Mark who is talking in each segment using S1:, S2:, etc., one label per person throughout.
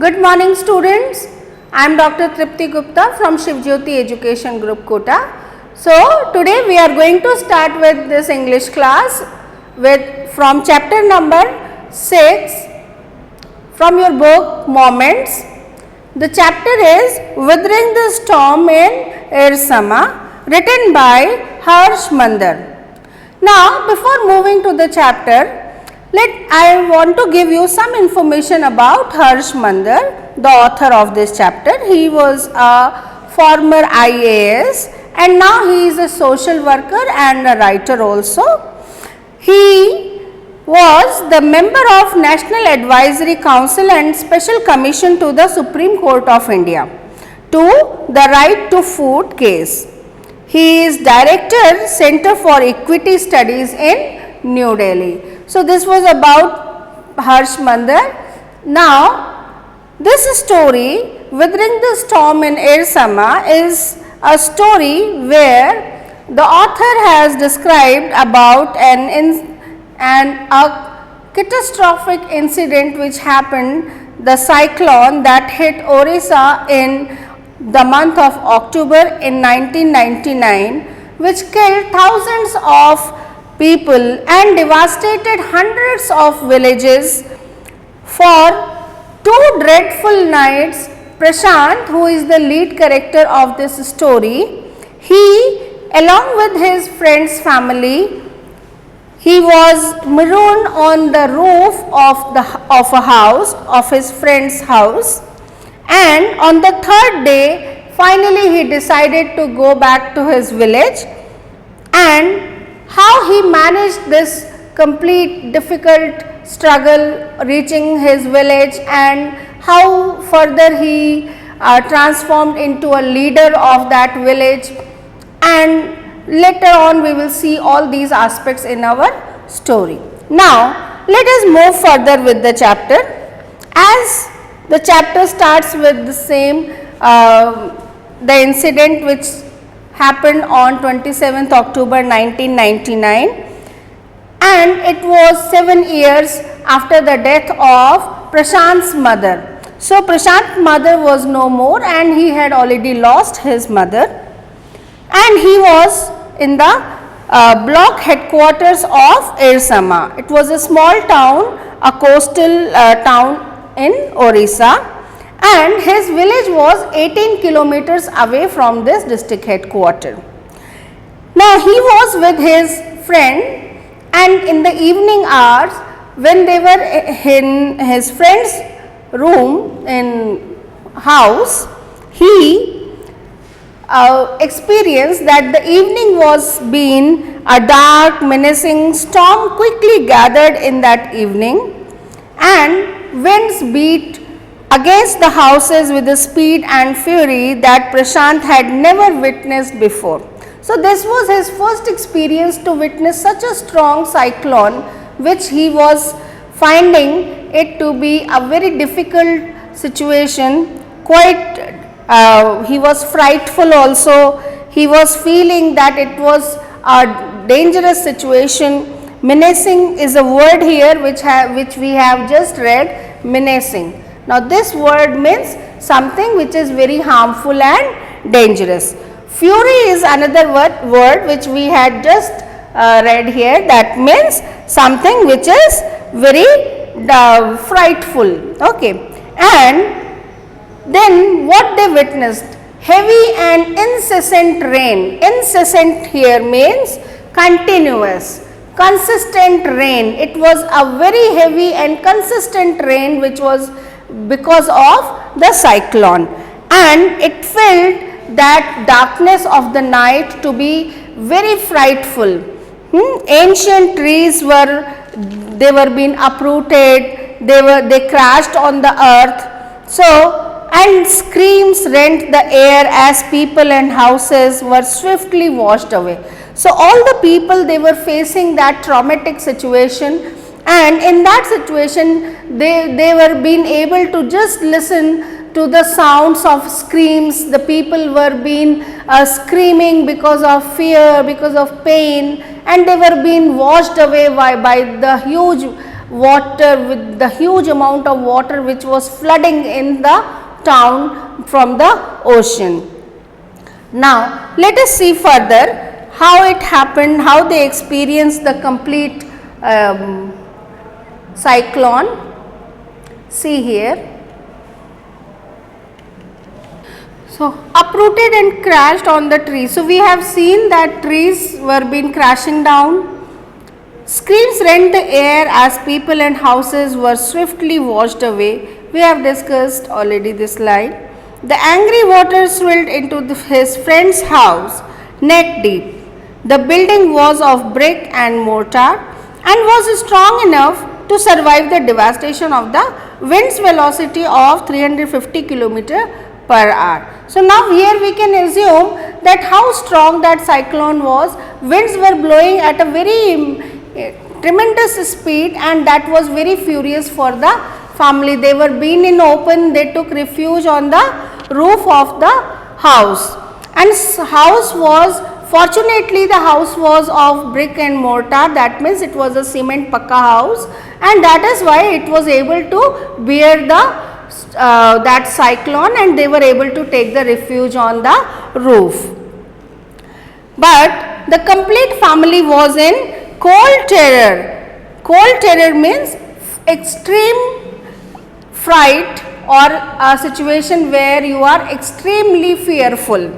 S1: Good morning students. I am Dr. Tripti Gupta from Shivjyoti Education Group Kota. So today we are going to start with this English class from chapter number 6 from your book Moments. The chapter is Withering the Storm in Ersama, written by Harsh Mandar. Now before moving to the chapter, I want to give you some information about Harsh Mandar, the author of this chapter. He was a former IAS and now he is a social worker and a writer also. He was the member of National Advisory Council and Special Commission to the Supreme Court of India to the Right to Food case. He is Director, Center for Equity Studies in New Delhi. So this was about Harsh Mandar. Now this story, Withering the Storm in Ersama, is a story where the author has described about a catastrophic incident which happened, the cyclone that hit Orissa in the month of October in 1999, which killed thousands of people and devastated hundreds of villages. For 2 dreadful nights, Prashant, who is the lead character of this story, he along with his friend's family, he was marooned on the roof of a house, of his friend's house, and on the 3rd day finally he decided to go back to his village. And how he managed this complete difficult struggle reaching his village, and how further he transformed into a leader of that village, and later on we will see all these aspects in our story. Now let us move further with the chapter. As the chapter starts with the same the incident which happened on 27th October 1999, and it was 7 years after the death of Prashant's mother. So Prashant's mother was no more and he had already lost his mother, and he was in the block headquarters of Ersama. It was a small town, a coastal town in Orissa, and his village was 18 kilometers away from this district headquarters. Now he was with his friend, and in the evening hours when they were in his friend's room in house, he experienced that the evening was being a dark menacing storm quickly gathered in that evening, and winds beat against the houses with a speed and fury that Prashant had never witnessed before. So this was his first experience to witness such a strong cyclone, which he was finding it to be a very difficult situation. He was frightful also. He was feeling that it was a dangerous situation. Menacing is a word here which we have just read, menacing. Now this word means something which is very harmful and dangerous. Fury is another word which we had just read here, that means something which is very frightful. Okay. And then what they witnessed? Heavy and incessant rain. Incessant here means continuous, consistent rain. It was a very heavy and consistent rain which was because of the cyclone, and it filled that darkness of the night to be very frightful. Ancient trees were being uprooted, they crashed on the earth. So, and screams rent the air as people and houses were swiftly washed away. So all the people, they were facing that traumatic situation, and in that situation they were being able to just listen to the sounds of screams. The people were being screaming because of fear, because of pain, and they were being washed away by the huge water, with the huge amount of water which was flooding in the town from the ocean. Now, let us see further how it happened, how they experienced the complete cyclone. See here. So, uprooted and crashed on the trees. So, we have seen that trees were being crashing down. Screams rent the air as people and houses were swiftly washed away. We have discussed already this slide. The angry water swirled into his friend's house neck deep. The building was of brick and mortar and was strong enough to survive the devastation of the wind's velocity of 350 km per hour. So, now here we can assume that how strong that cyclone was. Winds were blowing at a very tremendous speed, and that was very furious for the family. They were being in open, they took refuge on the roof of the house, and house was, fortunately the house was of brick and mortar, that means it was a cement pakka house, and that is why it was able to bear the that cyclone, and they were able to take the refuge on the roof. But the complete family was in cold terror. Cold terror means extreme fright or a situation where you are extremely fearful.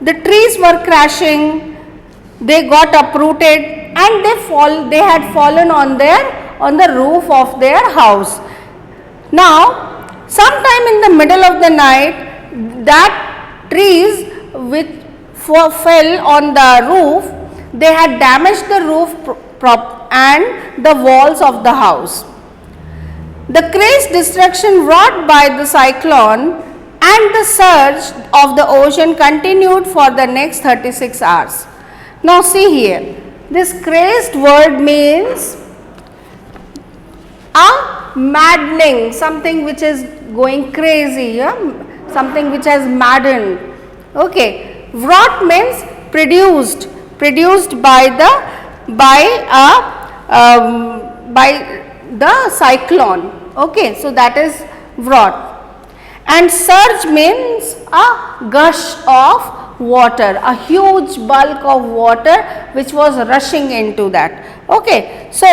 S1: The trees were crashing, they got uprooted, and they had fallen on the roof of their house. Now, sometime in the middle of the night, that trees which fell on the roof, they had damaged the roof and the walls of the house. The crazy destruction wrought by the cyclone and the surge of the ocean continued for the next 36 hours. Now, see here, this crazed word means a maddening, something which is going crazy, something which has maddened. Okay, wrought means produced by the cyclone. Okay, so that is wrought. And surge means a gush of water, a huge bulk of water which was rushing into that. Okay, so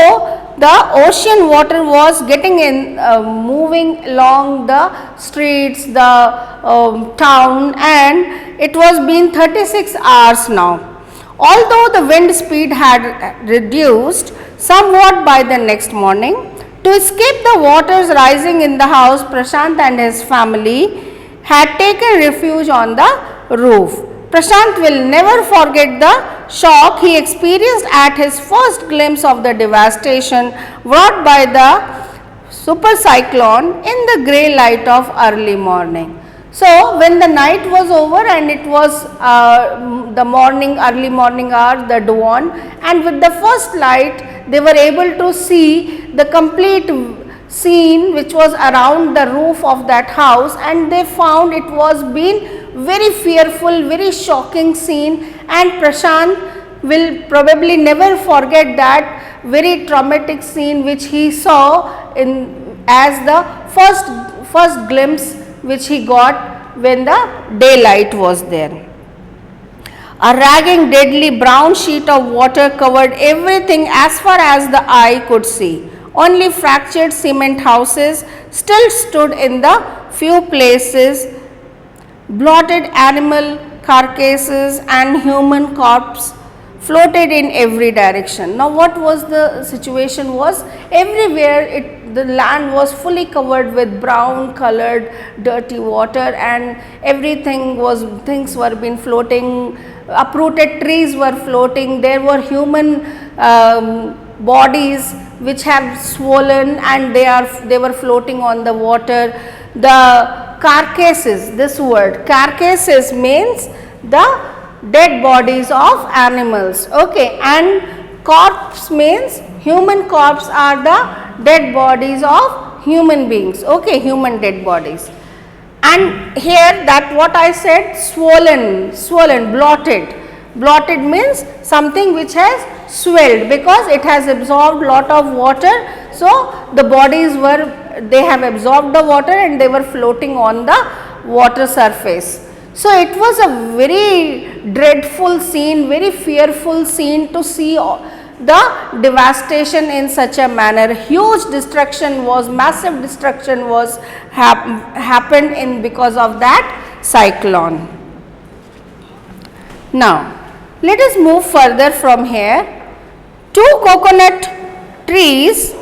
S1: the ocean water was getting in, moving along the streets, the town, and it was been 36 hours now. Although the wind speed had reduced somewhat by the next morning, to escape the waters rising in the house, Prashant and his family had taken refuge on the roof. Prashant will never forget the shock he experienced at his first glimpse of the devastation wrought by the super cyclone in the grey light of early morning. So, when the night was over and it was the morning, early morning hour, the dawn, and with the first light they were able to see the complete scene which was around the roof of that house, and they found it was been very fearful, very shocking scene, and Prashant will probably never forget that very traumatic scene which he saw in as the first glimpse which he got when the daylight was there. A ragging, deadly brown sheet of water covered everything as far as the eye could see. Only fractured cement houses still stood in the few places. Blotted animal carcasses and human corpses floated in every direction. Now, what was the situation was, everywhere the land was fully covered with brown colored dirty water, and things were been floating, uprooted trees were floating, there were human bodies which have swollen and they were floating on the water. The carcasses, this word carcasses means the dead bodies of animals, okay, and corpse means human corpse are the dead bodies of human beings, okay, human dead bodies. And here that what I said, swollen, blotted, Bloated means something which has swelled because it has absorbed lot of water. So, the bodies were, they have absorbed the water and they were floating on the water surface. So, it was a very dreadful scene, very fearful scene to see the devastation in such a manner. Huge destruction was, massive destruction was happened in because of that cyclone. Now, let us move further from here. 2 coconut trees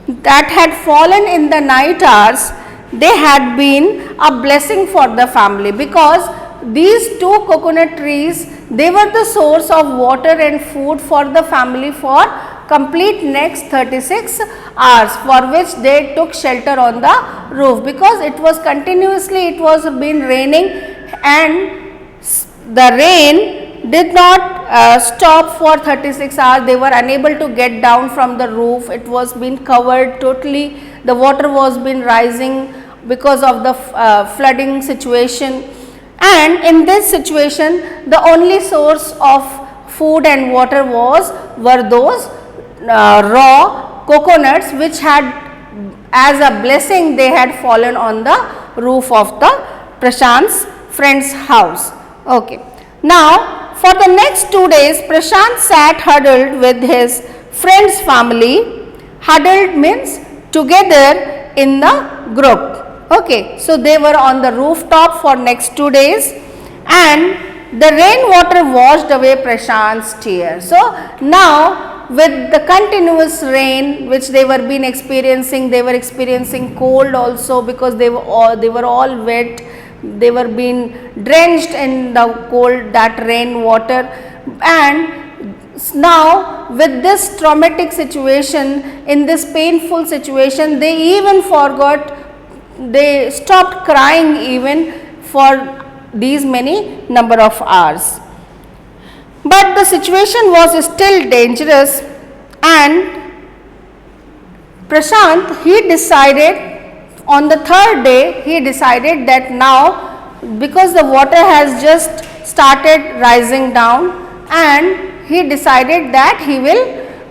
S1: that had fallen in the night hours, they had been a blessing for the family, because these 2 coconut trees, they were the source of water and food for the family for complete next 36 hours, for which they took shelter on the roof, because it was continuously, it was been raining and the rain did not stop for 36 hours. They were unable to get down from the roof. It was been covered totally. The water was been rising because of the flooding situation. And in this situation, the only source of food and water were those raw coconuts, which had, as a blessing, they had fallen on the roof of the Prashant's friend's house. Okay. Now, for the next 2 days, Prashant sat huddled with his friend's family. Huddled means together in the group. Okay, so they were on the rooftop for next 2 days, and the rainwater washed away Prashant's tears. So now, with the continuous rain which they were been experiencing, they were experiencing cold also, because they were all wet. They were being drenched in the cold, that rain water, and now with this traumatic situation, in this painful situation, they even forgot, they stopped crying even for these many number of hours. But the situation was still dangerous, and Prashant, he decided, on the 3rd day, he decided that now, because the water has just started rising down, and he decided that he will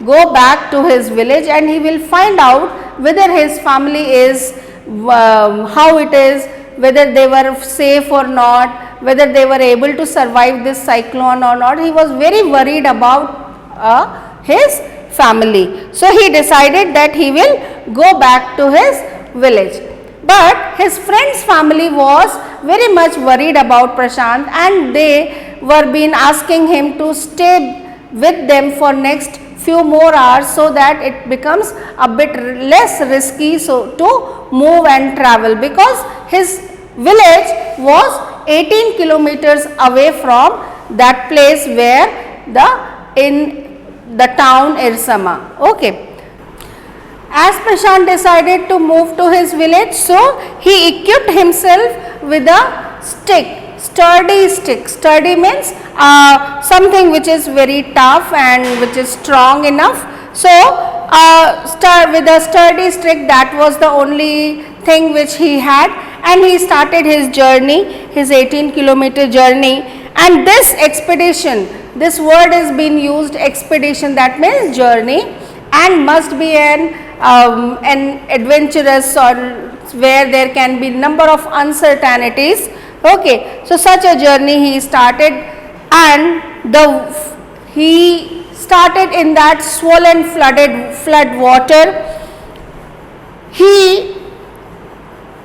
S1: go back to his village and he will find out whether his family is, how it is, whether they were safe or not, whether they were able to survive this cyclone or not. He was very worried about his family. So, he decided that he will go back to his village. But his friend's family was very much worried about Prashant, and they were been asking him to stay with them for next few more hours, so that it becomes a bit less risky so to move and travel, because his village was 18 kilometers away from that place where the town Ersama. Okay. As Prashant decided to move to his village, so he equipped himself with a stick, sturdy stick. Sturdy means something which is very tough and which is strong enough. So, with a sturdy stick, that was the only thing which he had, and he started his journey, his 18-kilometer journey. And this expedition, this word is being used, expedition, that means journey, and must be an adventurous, or where there can be number of uncertainties. Okay, so such a journey he started, and he started in that swollen flood water.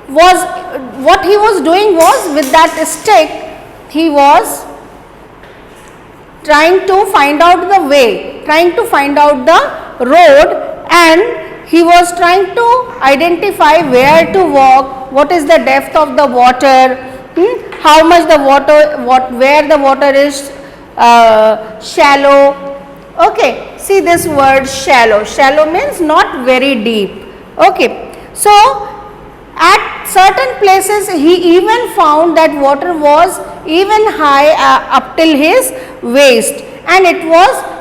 S1: What he was doing was, with that stick, he was trying to find out the way, trying to find out the road, and he was trying to identify where to walk, what is the depth of the water, how much the water, where the water is shallow. Okay, see this word shallow. Shallow means not very deep. Okay, so at certain places he even found that water was even high up till his waist, and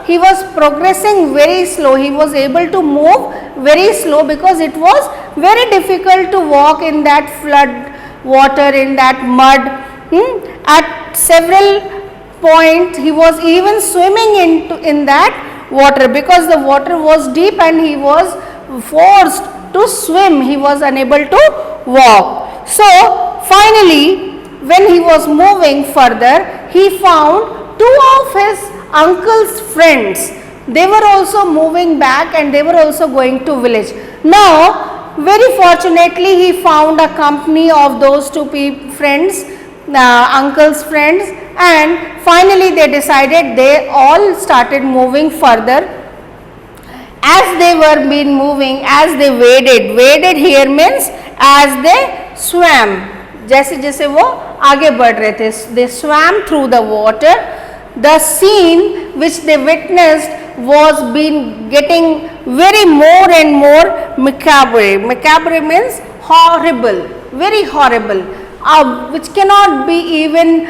S1: he was progressing very slow. He was able to move very slow, because it was very difficult to walk in that flood water, in that mud. At several point he was even swimming in that water, because the water was deep and he was forced to swim. He was unable to walk. So finally, when he was moving further, he found two of his uncle's friends. They were also moving back and they were also going to village. Now very fortunately he found a company of those two friends, uncle's friends, and finally they decided, they all started moving further. As they were been moving, as they waded here means as they swam, जैसे जैसे वो आगे बढ़ रहे थे, they swam through the water. The scene which they witnessed was been getting very more and more macabre. Macabre means horrible, very horrible, which cannot be even,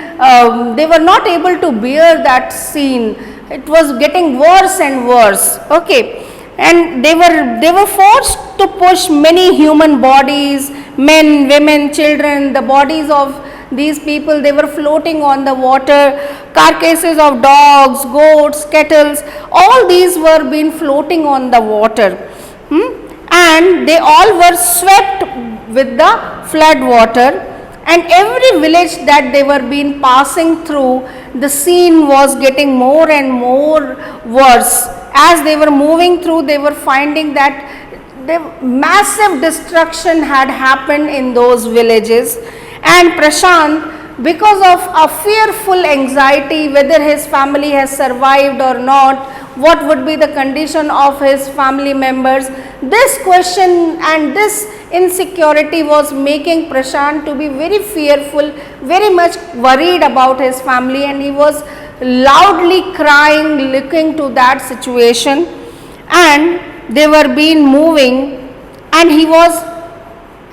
S1: they were not able to bear that scene. It was getting worse and worse. Okay. And they were forced to push many human bodies, men, women, children, the bodies of these people, they were floating on the water, carcasses of dogs, goats, kettles, all these were being floating on the water. And they all were swept with the flood water, and every village that they were being passing through, the scene was getting more and more worse. As they were moving through, they were finding that the massive destruction had happened in those villages. And Prashant, because of a fearful anxiety whether his family has survived or not, what would be the condition of his family members, this question and this insecurity was making Prashant to be very fearful, very much worried about his family, and he was loudly crying, looking to that situation. And they were being moving, and he was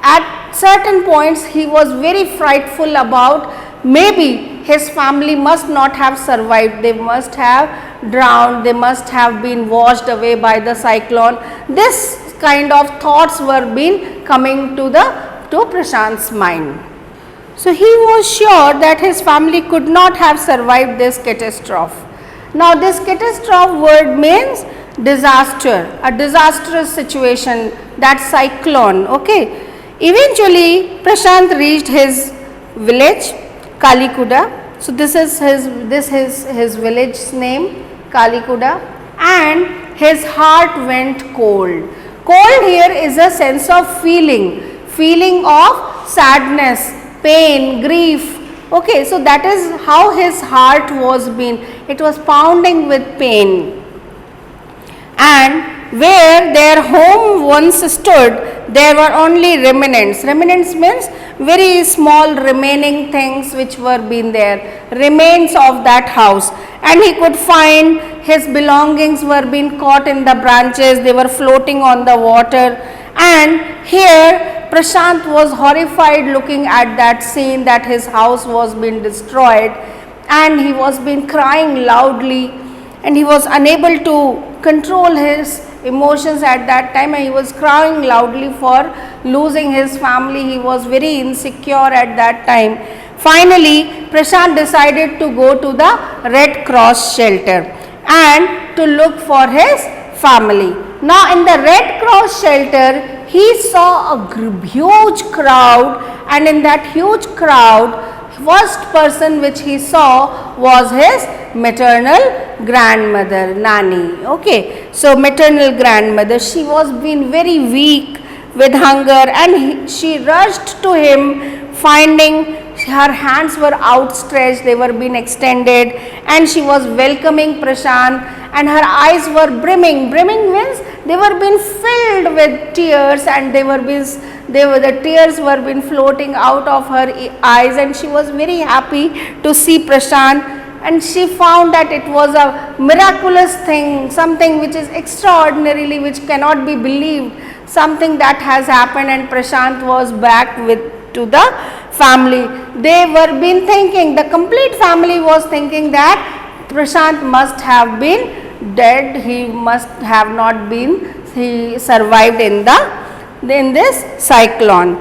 S1: at certain points he was very frightful about, maybe his family must not have survived, they must have drowned, they must have been washed away by the cyclone. This kind of thoughts were being coming to Prashant's mind. So he was sure that his family could not have survived this catastrophe. Now this catastrophe word means disaster, a disastrous situation, that cyclone. Okay. Eventually Prashant reached his village, Kalikuda. So this is his village's name, Kalikuda, and his heart went cold. Cold here is a sense of feeling of sadness, pain, grief. Okay, so that is how his heart was being, it was pounding with pain. And where their home once stood, there were only remnants. Remnants means very small remaining things which were being there, remains of that house. And he could find his belongings were being caught in the branches, they were floating on the water. And here Prashant was horrified looking at that scene, that his house was being destroyed, and he was been crying loudly, and he was unable to control his emotions at that time, and he was crying loudly for losing his family. He was very insecure at that time. Finally Prashant decided to go to the Red Cross shelter and to look for his family. Now in the Red Cross shelter he saw a huge crowd, and in that huge crowd, first person which he saw was his maternal grandmother, Nani. Okay, so maternal grandmother, she was being very weak with hunger, and she rushed to him, finding her hands were outstretched, they were being extended, and she was welcoming Prashant, and her eyes were brimming. Brimming means they were being filled with tears, and the tears were being floating out of her eyes, and she was very happy to see Prashant. And she found that it was a miraculous thing, something which is extraordinarily, which cannot be believed, something that has happened, and Prashant was back to the family. They were been thinking, the complete family was thinking that Prashant must have been dead, he must have not been, he survived in this cyclone.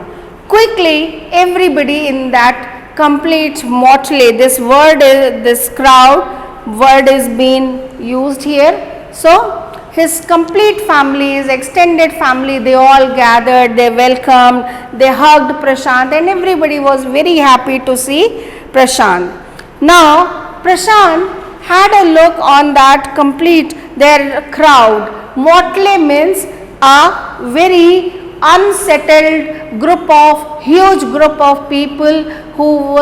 S1: Quickly everybody in that complete motley. This word is, this crowd word is being used here. So his complete family, his extended family, they all gathered, they welcomed, they hugged Prashant, and everybody was very happy to see Prashant. Now Prashant had a look on that complete their crowd. Motley means a very unsettled group of huge group of people who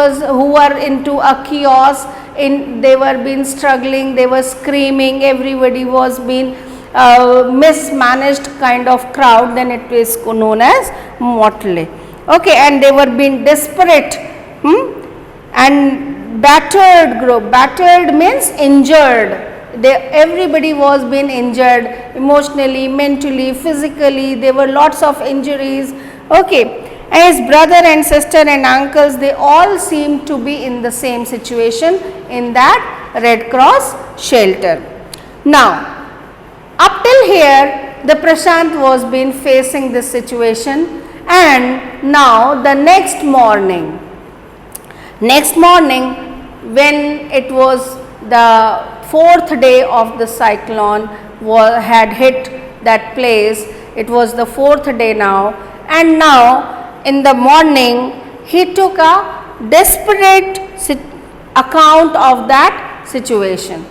S1: were into a chaos. They were been struggling, they were screaming, everybody was being mismanaged kind of crowd, then it is known as motley. Okay, and they were being desperate and battered group. Battered means injured. Everybody was being injured emotionally, mentally, physically. There were lots of injuries. Okay, and his brother and sister and uncles, they all seemed to be in the same situation in that Red Cross shelter. Now up till here the Prashant was been facing this situation, and now the next morning when it was the fourth day of the cyclone had hit that place, it was the fourth day now, and now in the morning he took a desperate account of that situation.